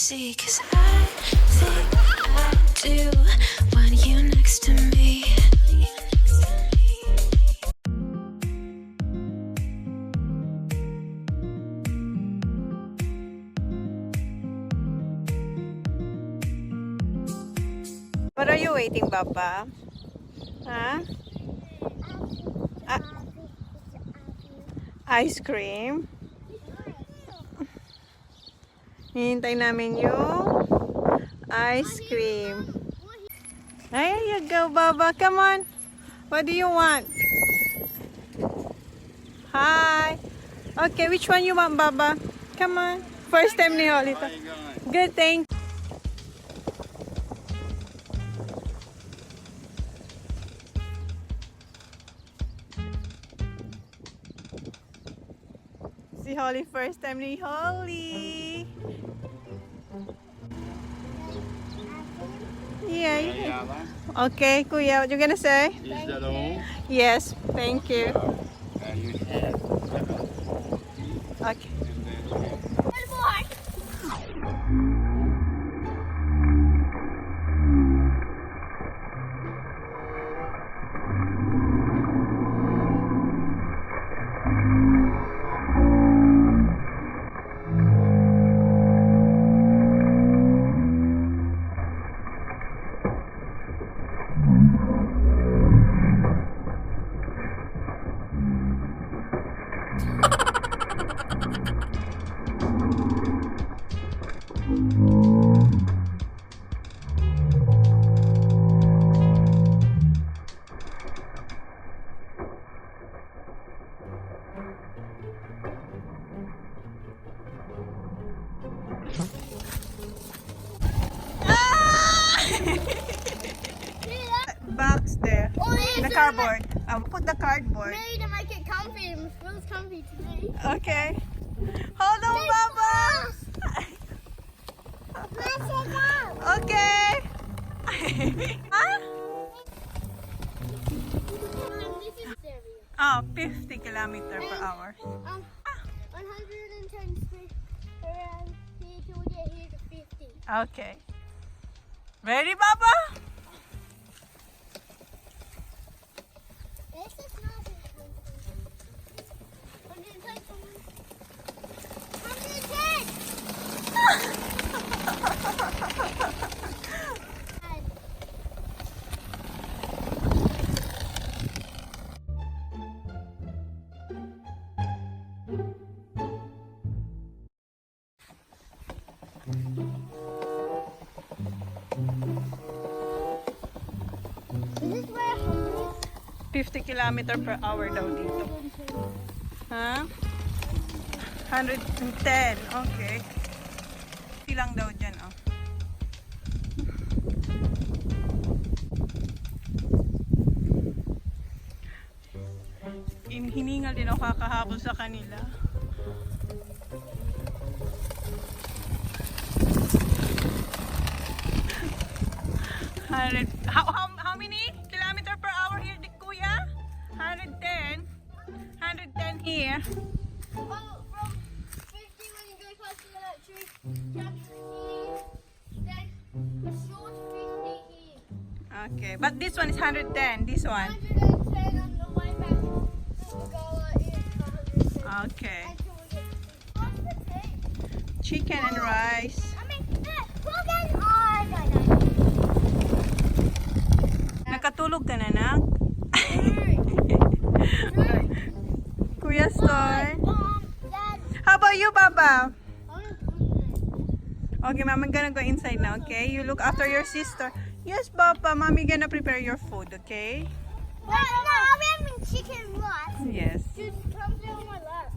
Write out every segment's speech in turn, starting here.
see, 'cause I think I do want you next to me. What are you waiting, Papa? Huh? Ice cream? Hintay namin yung ice cream. There you go, Baba. Come on. What do you want? Hi. Okay, which one you want, Baba? Come on. First time ni Holly to. Good, thank you. Si Holly, first time ni Holly. Yeah. Okay, Kuya, what you gonna say? Is that all? Yes, thank you. You have. Okay. Box there. Oh, In the cardboard. I'll put the cardboard. Maybe to make it comfy. It feels comfy today. Okay. Hold on, Baba. Okay. Huh? Oh, 50 kilometers per hour. 110 speed around here till we get here to 50. Okay. Ready, Baba? This is not as comfy. 110. 50 kilometers per hour daw dito. Ha? 110. Okay. Ilang daw dyan, oh. Hiningal din ako kakahabol sa kanila. How many kilometers per hour here, Kuya? 110. 110 here. Oh, from 50 when you go past the electric, down to here, then a short 50 here. Okay, but this one is 110. This one. 110 on the way back. We'll go in 110. Okay. Until we get what's the thing? Chicken and rice. I mean, look at our Nakatulog ka na, nak? Kuya Star. How about you, Papa? Okay, Mama gonna go inside now, okay? You look after your sister. Yes, Papa. Mommy gonna prepare your food, okay? No, I'm having chicken rice. Yes. Just come down my lap.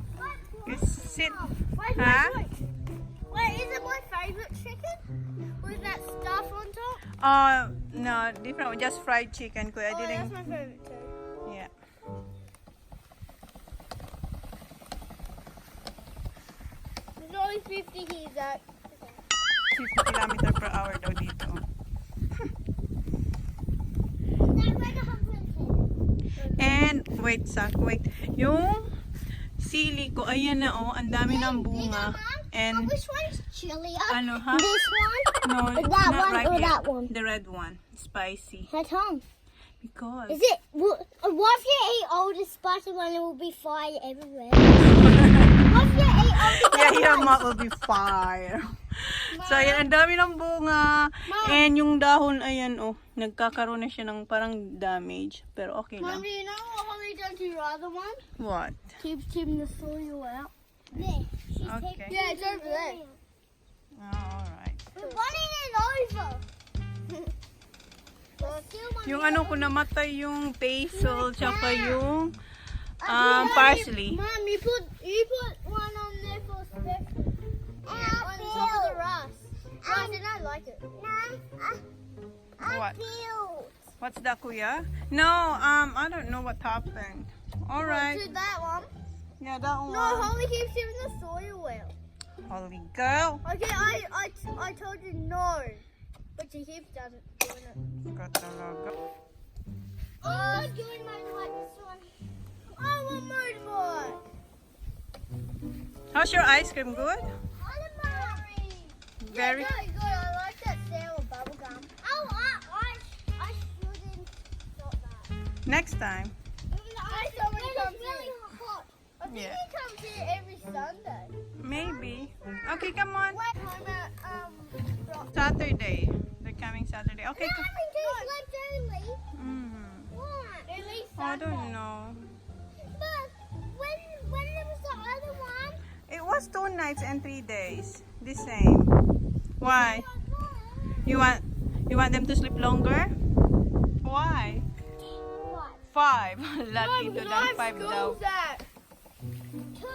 You sit. Where's Huh? my foot? Wait, is it my favorite chicken? With that stuff on top? No, different. Just fried chicken, Kuya. I Oh, didn't. that's my favorite too. Yeah. There's only 50 here, Zach. 50 kilometers per hour daw dito. And, wait, Sak, wait. Yung sili ko, ayan na, oh. Ang dami ng bunga. And Which one's chili? ano ha? This one? No, Or it's that not one ripe or yet. that one? The red one, spicy. How come? Because Is it? What if you eat all the spicy one? It will be fire everywhere. What if you eat all the yeah, red your ones? mouth will be fire. So, ayan, ang dami ng bunga. And yung dahon, ayan, oh, nagkakaroon na siya ng parang damage. Pero okay Mom, lang. do you know what Holly done to your other one? What? Keeps him the soil out. There. Okay. Yeah, it's over there. Oh, alright. We're running it over. Yung ano ko namatay yung basil, tsaka yung parsley. Mom, you put one on there for special. On top of the rice. Rice, and I like it. What? What's that, kuya? No, I don't know what happened. Alright. Do that one. Yeah, that one. No, Holly keeps him in the soil well. Holy girl. Okay, I told you no, but she keeps doing it. Katalaga. Oh, doing my like this one. I want motorbike. How's your ice cream? Good? Very. Yeah, good. I like that sour bubble gum. Oh, I shouldn't stop that. Next time. I saw when he comes really hot. I think Yeah. he comes here every Sunday. Maybe. Okay, come on. Home at Saturday. They're coming Saturday. Okay. No, I think he's left early. What? At least I don't know. But when there was the other one, It was 2 nights and 3 days. The same. Why? You want them to sleep longer? Why? what? 5. Latito lang 5 daw. At? 2.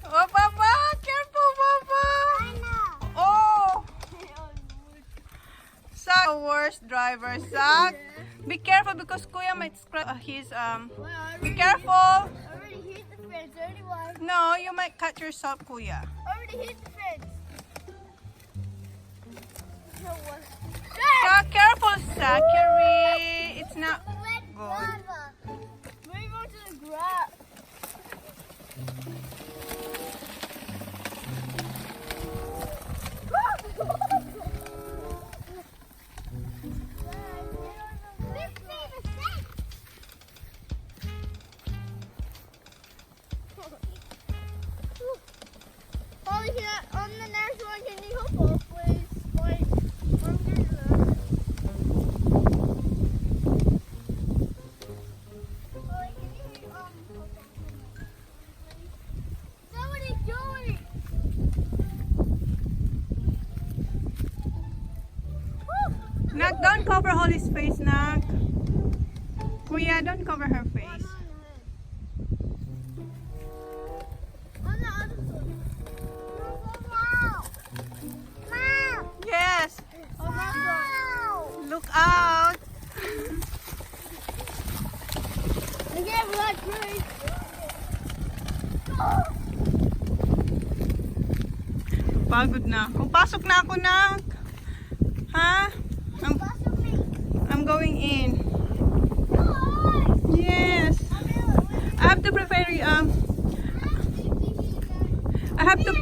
Oh, Papa! Careful, Papa! I know. Oh! Zach, worst driver, Zach. Be careful because Kuya might scratch his Be careful. I already hit the fence anyway. No, you might cut yourself, Kuya. I already hit the fence. No one. Zach, careful, Zachary. It's not Let's good. move on to the grass. Holly, on the next one, can you hop off, please? Wait, I'm getting nervous. Holly, can you hop off, please? So what are you doing? Nak, don't cover Holly's face, Nak. Kuya, don't cover her face. On the other foot. Mom! Yes. Oh my God. Look out. Again, blood green. Pagod na ako. Pasok na ako, Nak. Ha? I'm going in. Yes. I have to prepare I have to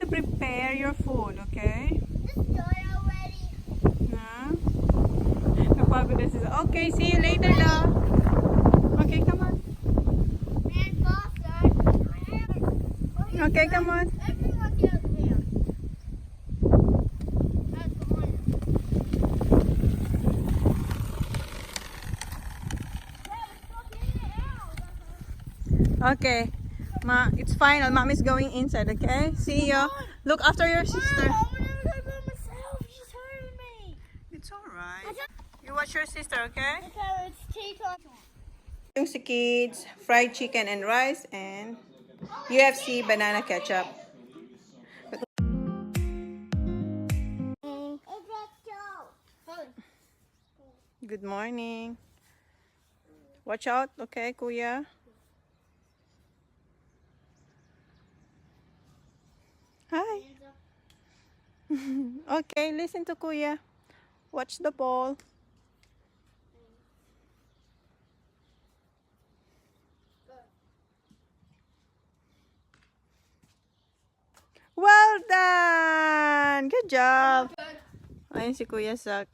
prepare your food, okay? Na? Napagod na siya. Okay, see you later, love. Okay, come on. Okay, come on. Okay. Ma, it's fine. Mommy's going inside, okay? See you. Look after your sister. It's alright. You watch your sister, okay? Yung si kids, fried chicken and rice, and UFC banana ketchup. Good morning. Watch out, okay, Kuya? Hi. Okay, listen to Kuya. Watch the ball. Well done! Good job! Ayun si Kuya Zach.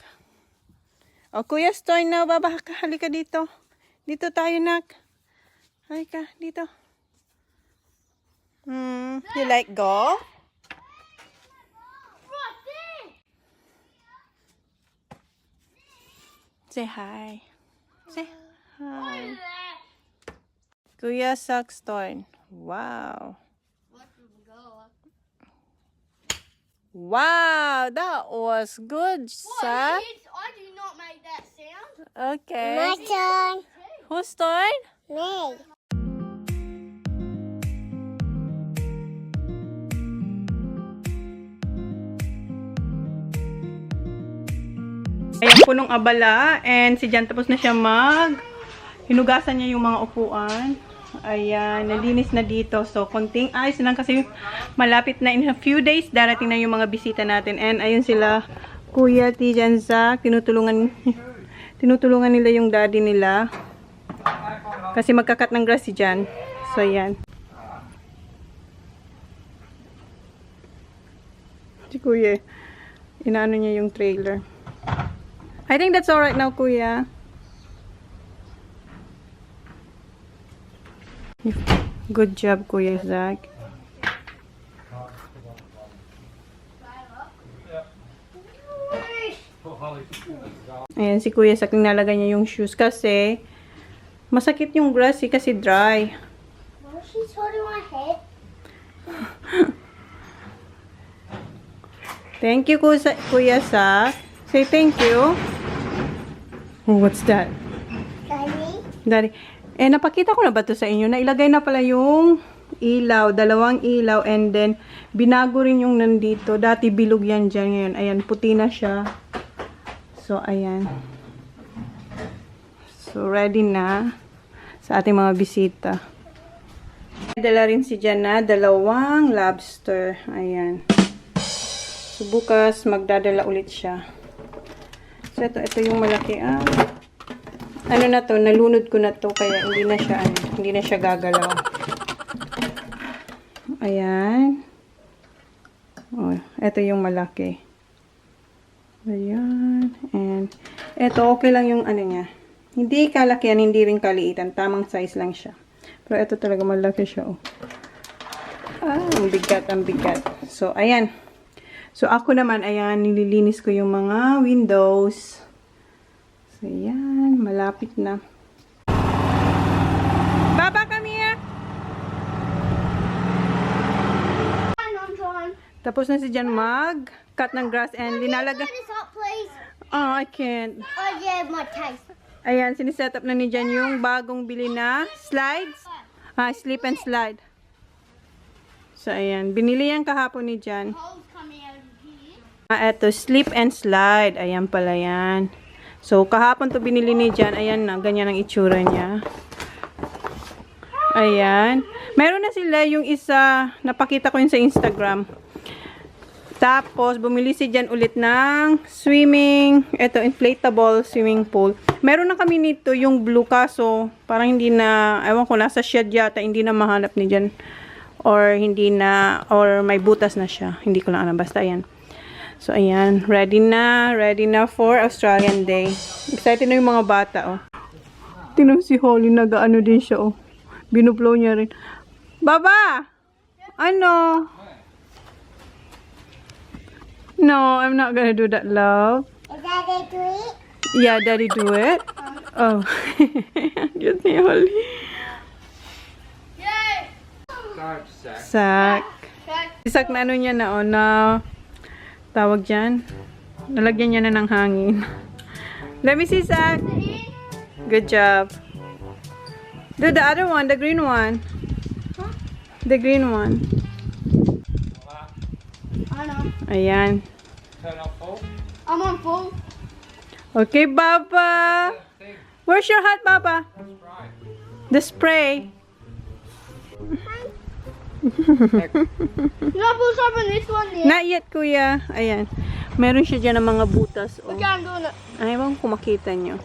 O, Kuya's turn now. Baba ka. Halika dito. Dito tayo, nak. Halika, dito. You like golf? Say hi. Say hi. Kuya Zach's turn. Wow. Wow, that was good, Zach. I do not make that sound. Okay. My turn. Whose turn? Me. Ayan, punong abala. And si Jan tapos na siya hinugasan niya yung mga upuan. Ayan, nalinis na dito. So, konting ayos lang kasi malapit na in a few days. Darating na yung mga bisita natin. And ayun sila, Kuya, Tijan, Zach. Tinutulungan nila yung daddy nila. Kasi magkakat ng grass si Jan. So, ayan. Si Kuya, inaano niya yung trailer. I think that's alright now, Kuya. Good job, Kuya Zach. Ayan, si Kuya Zach nalagay niya yung shoes kasi masakit yung grass kasi dry. Oh, she's holding my head. Thank you, Kuya Zach. Say thank you. Oh, what's that? Daddy. Daddy. Eh, napakita ko na ba ito sa inyo? Nailagay na pala yung ilaw, 2 ilaw, and then, binago rin yung nandito. Dati bilog yan dyan ngayon. Ayan, puti na siya. So, ayan. So, ready na sa ating mga bisita. Dala rin si Jan na 2 lobster. Ayan. So, bukas, magdadala ulit siya. So, ito yung malaki. Ano na to, nalunod ko na to kaya hindi na siya gagalaw. Ayan. Oh, ito yung malaki. Ayan. And ito okay lang yung ano niya. Hindi kalakihan, hindi rin kaliitan, tamang size lang siya. Pero ito talaga malaki siya, oh. Ang bigat, ang bigat. So ayan. So ako naman, ayan, nililinis ko yung mga windows. So, yan. Malapit na. Baba, come here! Tapos na si Jan cut ng grass and linalaga. This up, please. Oh, I can't. Oh, yeah, my taste. Ayan, siniset up na ni Jan yung bagong bili na slides. Slip and slide. So, ayan. Binili yan kahapon ni Jan. Holes coming out of here. Eto, slip and slide. Ayan pala yan. So, kahapon to binili ni Jan. Ayan na, ganyan ang itsura niya. Ayan. Meron na sila yung isa, napakita ko yun sa Instagram. Tapos, bumili si Jan ulit ng ito, inflatable swimming pool. Meron na kami nito, yung blue kaso, parang hindi na, ewan ko, nasa shed yata, hindi na mahanap ni Jan. Or may butas na siya. Hindi ko lang alam, basta ayan. So, ayan. Ready na for Australian Day. Excited na yung mga bata, oh. Tingnan si Holly, nag-ano din siya, oh. Binublow niya rin. Baba! Ano? No, I'm not gonna do that, love. Is Daddy do it? Yeah, Daddy do it. Oh. Cute ni Holly. Yay! Sak. Isak na ano niya na, oh, na tawag dyan. Nalagyan niya na ng hangin. Let me see, Zach. Good job. Do the other one, the green one. The green one. I know. Ayan. I'm on full. Okay, Baba. Where's your hat, Baba? The spray. You know, put some on this one there. Not yet, Kuya. Ayan. Meron siya dyan ng mga butas. Oh. Okay, I'm doing it. Ayaw kung makita nyo.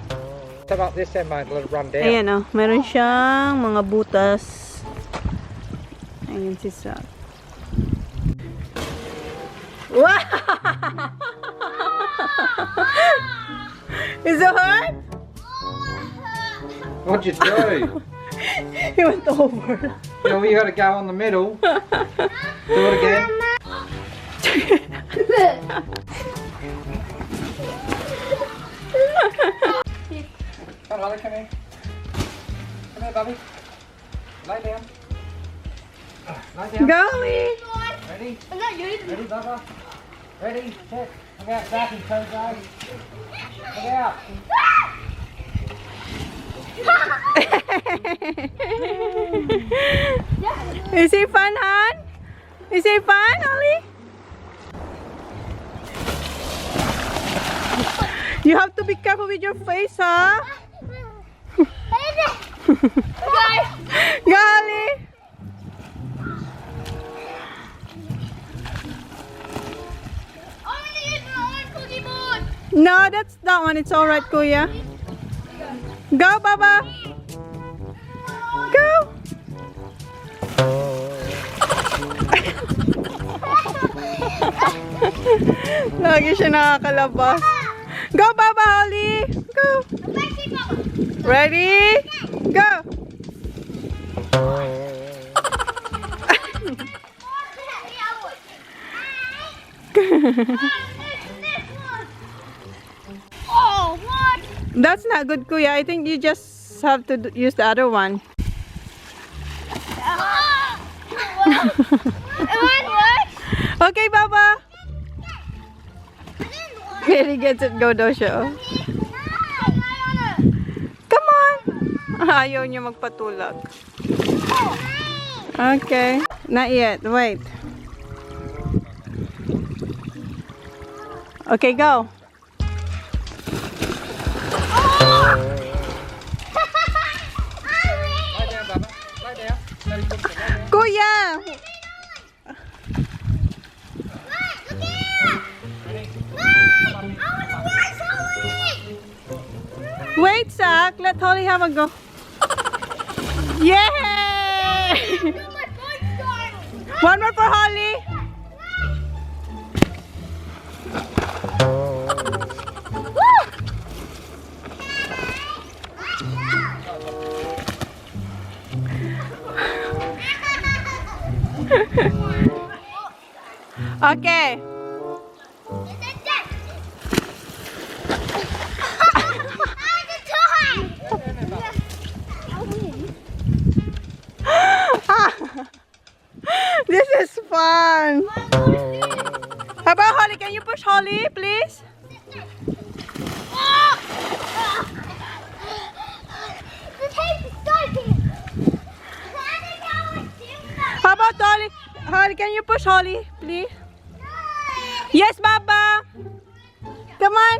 How about this then, mate? Let it run down. Ayan, oh. Meron siyang mga butas. Ayan si Zach. Wow! Is it hard? What'd you do? He went over. You know, you gotta go on the middle. Do it again. Come on, Ollie, come here. Come here, Bobby. Lay down. Lay down. Golly! Ready? I'm not using Ready, Bubba? Ready, set. Look out, back and toe guys. Look out. Is it fun, Han? Is it fun, Ollie? You have to be careful with your face, huh? Golly! No, that's that one. It's alright, Kuya. Go, Baba! Go! Lagi siya nakakalabas. Go, Baba, Holly! Go! Ready? Go! Oh, what? That's not good, Kuya. I think you just have to use the other one. Okay, Baba. Really gets it, go daw siya. Oh. Come on. Ayaw niya magpatulak. Okay. Not yet. Wait. Okay, go. Lay down, Bubba. Lay down. Let him put it down. Kuya! Wait, Zach. Let Holly have a go. Yay! One more for Holly. Okay. This is fun. How about Holly? Can you push Holly, please? How about Holly? Holly, can you push Holly, please? Yes, Baba. Come on.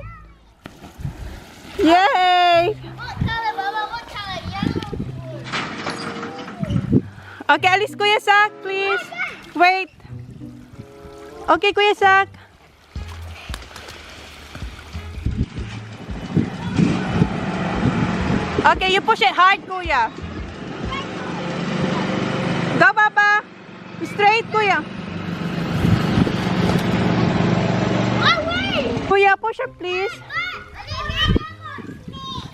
Yay. Okay, alis Kuya Zach, please. Wait. Okay, Kuya Zach. Okay, you push it hard, Kuya. Go, Baba. Straight, Kuya. Kuya, push her, please.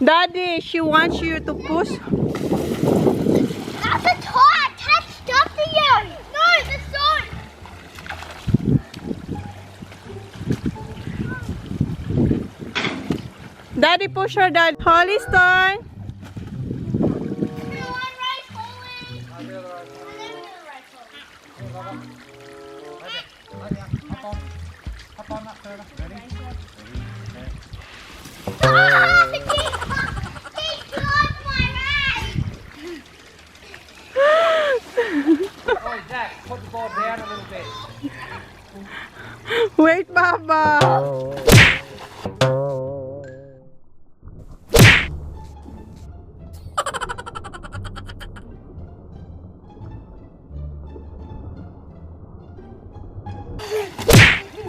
Daddy, she wants you to push. That's a toy attached up to you. No, the sword. Daddy, push her, Dad. Holly's turn. Hop on that further. Ready? Oh, Zach, put the ball down a little bit. Wait, Baba.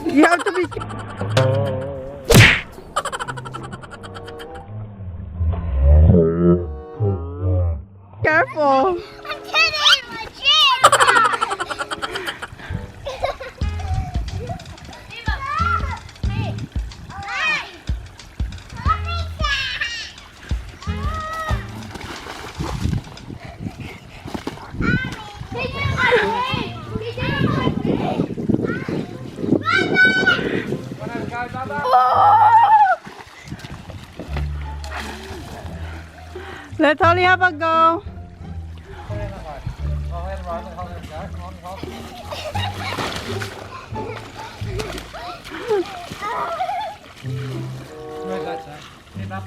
You have to be careful. I'm kidding, legit. Let Holly have a go. Hold it that way. Oh, let it ride. Hold it go. Come on, hold it. Move that, Jack. Keep up.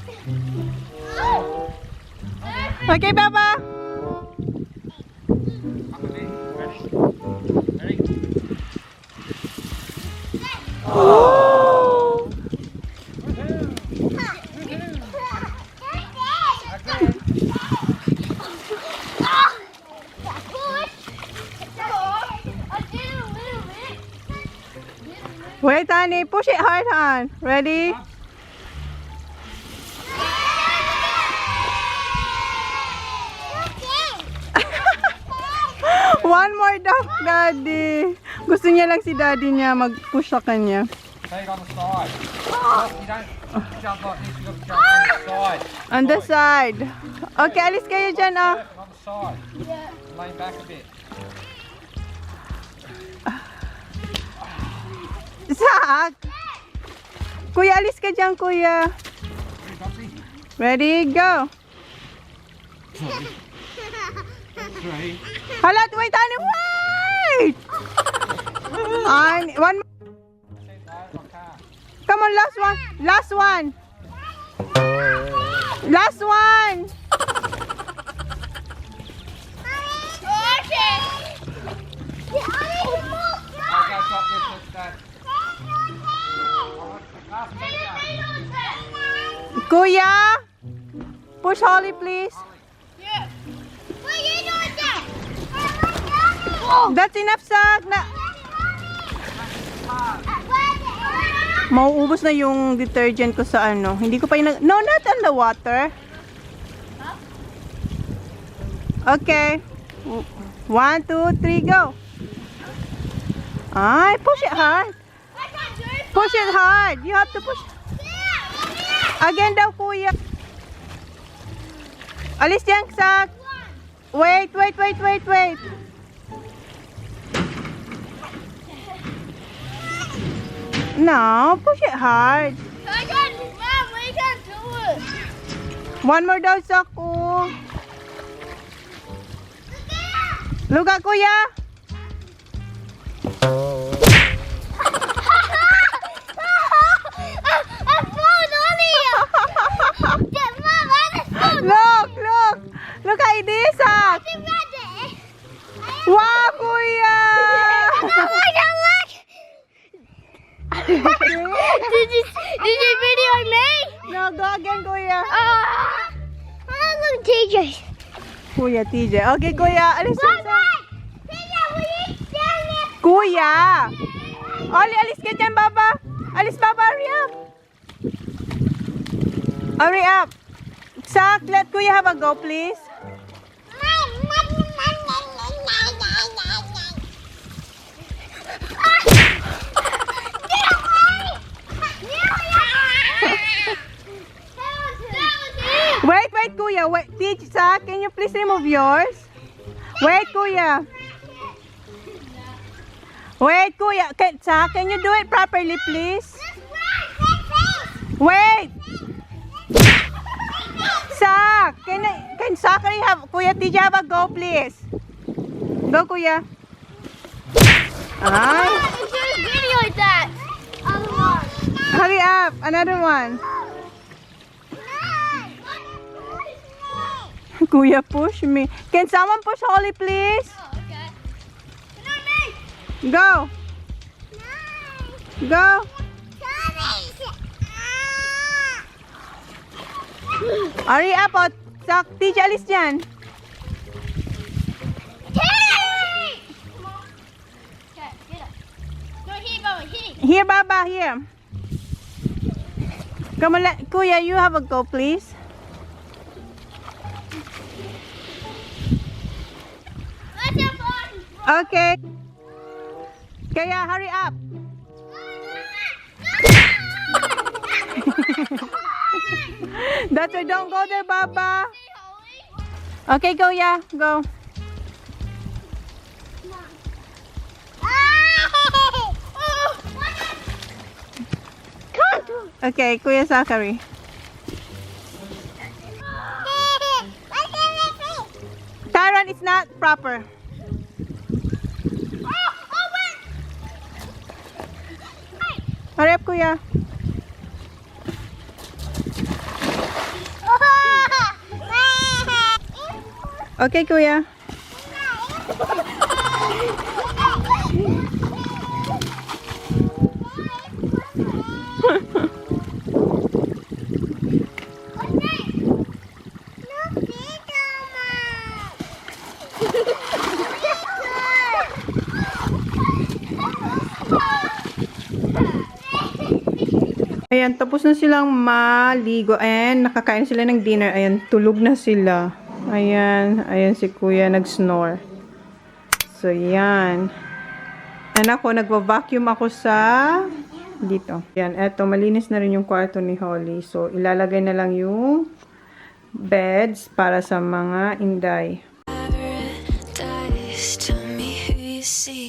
Okay, Baba. Up with me. Ready? Ready? Wait, honey. Push it hard, hon. Ready? One more daw, Daddy. Gusto niya lang si Daddy niya mag-push sa kanya. Take on the side. You don't jump like this, you got to jump on the side. On the side. Okay, alis kayo dyan, oh. On the side. Lay back a bit. Zach! Kuya, alis ka dyan, Kuya. Ready, Bubsy? Ready, go. Three. Hala, wait, honey, wait! One more. Come on, last one. Last one. Last one. I'll go drop this, let's go. Last one, Kuya, push Holly, please. That's enough, Zach. Mauubos na yung detergent ko sa ano. Hindi ko pa no, not on the water. Okay. 1, 2, 3, go. Ay, push it hard. Push it hard. You have to push. Again daw, Kuya. Alis yan, Zach. Wait. No, push it hard. One more daw, Zach. Oh. Look at Kuya. Look at this, Zach. Wow, Kuya. Did you video me? No, go again, Kuya. Look, TJ. Kuya, TJ. Okay, Kuya. Alis yan, Zach. TJ, will you stand there? Kuya. Oli, alis ka dyan, Baba. Alis, Baba. Hurry up. Hurry up. Zach, let Kuya have a go, please. Wait, Kuya. Wait, teach, Zach, can you please remove yours? Wait, Kuya. Wait, Kuya. Zach, can you do it properly, please? Wait. Zach, can Zach have Kuya TJ have a go, please? Go, Kuya. Ay. Video like that. Hurry up. Another one. Kuya, push me. Can someone push Holly, please? Okay. Go. Go. Hurry up, oh. Zach, TJ, alis dyan. Here, Baba, here. Come on, Kuya, you have a go, please. Okay. Kaya, hurry up. That's why don't go there, Baba. Okay, go, yeah, go. Okay, Kuya Zachary. It's not proper. Hurry up, kuya. Okay, kuya. Ayan, tapos na silang maligo. Ayan, nakakain sila ng dinner. Ayan, tulog na sila. Ayan, ayan si kuya nag-snore. So, yan. And ako, nagwa-vacuum ako sa dito. Ayan, eto, malinis na rin yung kwarto ni Holly. So, ilalagay na lang yung beds para sa mga inday. Paradise, tell me who you seek.